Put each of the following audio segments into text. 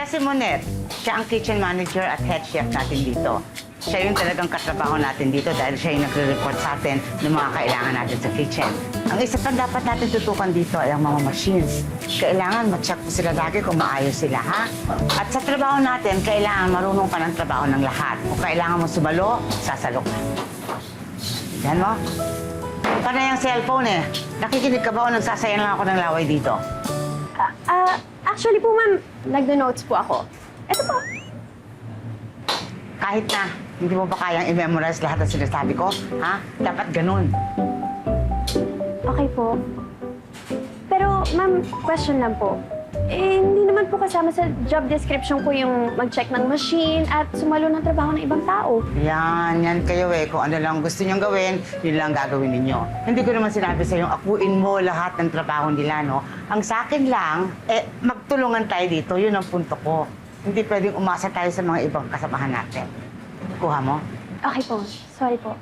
Siya si Monet. Siya ang kitchen manager at head chef natin dito. Siya yung talagang katrabaho natin dito dahil siya yung nagre-report sa atin ng mga kailangan natin sa kitchen. Ang isa pang dapat natin tutukan dito ay ang mga machines. Kailangan ma-check mo sila lagi kung maayos sila, ha? At sa trabaho natin, kailangan marunong ka ng trabaho ng lahat. Kung kailangan mo sumalo, sasalo ka. Yan mo? Paano yung cellphone eh? Nakikinig ka ba o nagsasayang lang ako ng laway dito? Actually po, ma'am, nagdo-notes po ako. Ito po. Kahit na, hindi mo ba kayang i-memorize lahat ng sinasabi ko? Ha? Dapat ganun. Okay po. Pero, ma'am, question lang po. Eh, hindi naman po kasama sa job description ko yung mag-check ng machine at sumalo ng trabaho ng ibang tao. Yan kayo eh. Kung ano lang gusto niyong gawin, yun lang gagawin ninyo. Hindi ko naman sinabi sa'yo, akuin mo lahat ng trabaho nila, no? Ang sa akin lang, magtulungan tayo dito. Yun ang punto ko. Hindi pwedeng umasa tayo sa mga ibang kasamahan natin. Kuha mo? Okay po. Sorry po.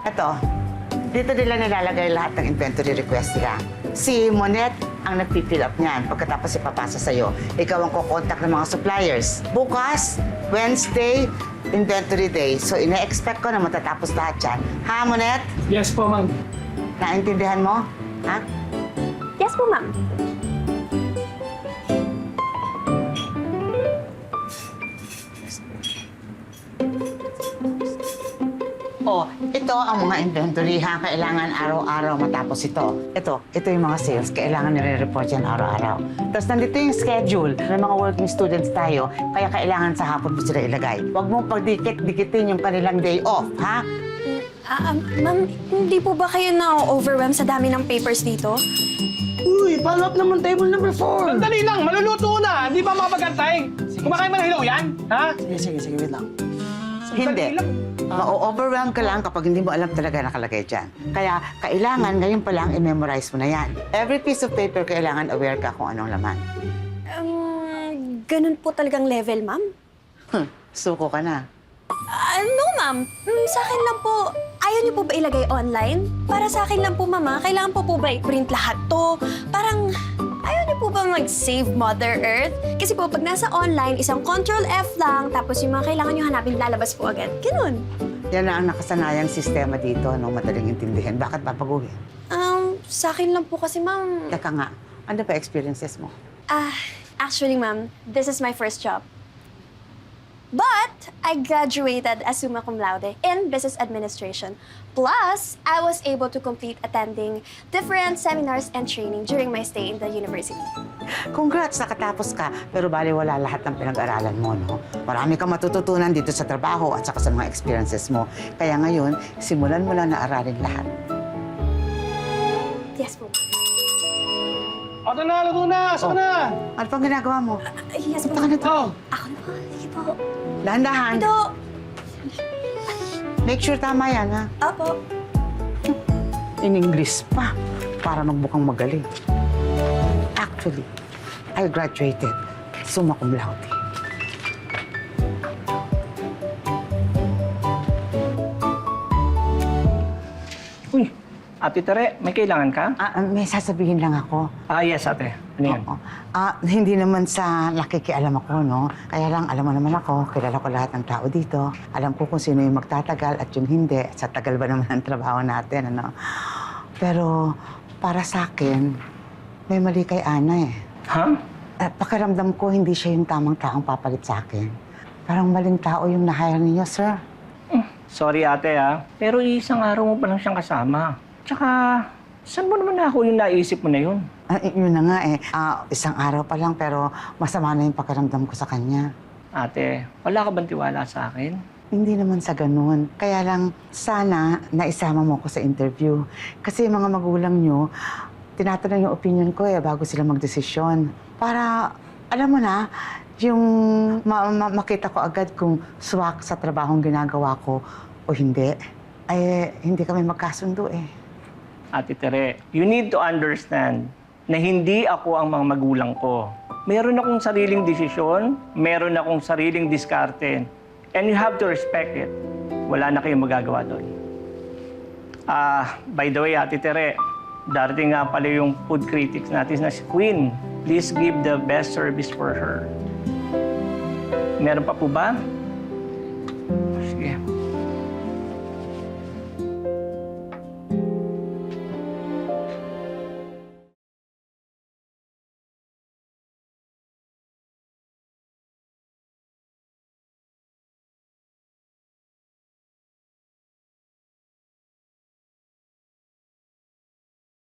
Ito, dito nila nilalagay lahat ng inventory request nila. Si Monet ang nagpipill up niyan. Pagkatapos ipapasa sa'yo, ikaw ang kukontak ng mga suppliers. Bukas, Wednesday, inventory day. So, ina-expect ko na matatapos lahat yan. Ha, Monet? Yes po, ma'am. Naintindihan mo? Ha? Yes po, ma'am. Oh, ito ang mga inventory ha. Kailangan araw-araw matapos ito. Ito yung mga sales. Kailangan nire-report yan araw-araw. Tapos nandito yung schedule. May mga working students tayo, kaya kailangan sa hapon mo sila ilagay. Huwag mong pagdikit-dikitin yung kanilang day off, ha? Ma'am, hindi po ba kayo na-overwhelm sa dami ng papers dito? Uy, follow up naman table number 4. Sandali lang, maluluto na. Hindi ba makapagantay? Kumakain ba ng hilaw yan? Ha? Sige, wait lang. Hindi. Ma-overwhelm ka lang kapag hindi mo alam talaga nakalagay dyan. Kaya kailangan ngayon pa lang i-memorize mo na yan. Every piece of paper kailangan aware ka kung anong laman. Ganun po talagang level, ma'am? Suko ka na. No, ma'am. Sa akin lang po. Ayaw niyo po ba ilagay online? Para sa akin lang po, mama. Kailangan po ba i-print lahat to? Parang ayaw niyo po ba mag-save Mother Earth? Kasi po, pag nasa online, isang Control F lang, tapos yung mga kailangan niyo hanapin, lalabas po agad. Ganun. Yan na ang nakasanayang sistema dito nung madaling intindihin. Bakit papaguhin? Sa akin lang po kasi, ma'am. Teka nga, ano ba experiences mo? Actually, ma'am, this is my first job. But I graduated as summa cum laude in business administration. Plus, I was able to complete attending different seminars and training during my stay in the university. Congrats, nakatapos ka. Pero baliwala lahat ng pinag-aralan mo, no? Marami kang matututunan dito sa trabaho at saka sa mga experiences mo. Kaya ngayon, simulan mo lang na aralin lahat. Yes po, ma'am. Ito na, luto na. Saan na? Ano pang ginagawa mo? Yes po, Punta ka na to. Ako na po. Sige po. Dahan-dahan. Ito. Make sure tama yan, ha? Opo. In English pa, para magbukang magaling. Actually, I graduated summa cum laude. Uy, Ate Tere, may kailangan ka? May sasabihin lang ako. Yes, ate. Ano yan? Oo. Hindi naman sa nakikialam ako, no? Kaya lang, alam mo naman ako, kilala ko lahat ng tao dito. Alam ko kung sino yung magtatagal at yung hindi. Sa tagal ba naman ang trabaho natin, ano? Pero para sa akin, may mali kay Ana eh. Ha? Pakiramdam ko, hindi siya yung tamang taong papalit sa akin. Parang maling tao yung na-hire ninyo, sir. Sorry, ate, ha? Pero isang araw mo pa lang siyang kasama. Tsaka, saan mo naman ako yung naisip mo na yun? Yun na nga eh. Isang araw pa lang pero masama na yung pakiramdam ko sa kanya. Ate, wala ka bang tiwala sa akin? Hindi naman sa ganun. Kaya lang, sana naisama mo ko sa interview. Kasi yung mga magulang nyo, tinatanong yung opinion ko eh bago sila magdesisyon. Para, alam mo na, yung makita ko agad kung swak sa trabahong ginagawa ko o hindi. Ay, hindi kami magkasundo eh. Ate Tere, you need to understand na hindi ako ang mga magulang ko. Meron akong sariling desisyon, meron akong sariling diskarte, and you have to respect it. Wala na kayong magagawa doon. By the way, Ate Tere, Darating nga pala yung food critics natin na si Queen. Please give the best service for her. Meron pa po ba? Sige.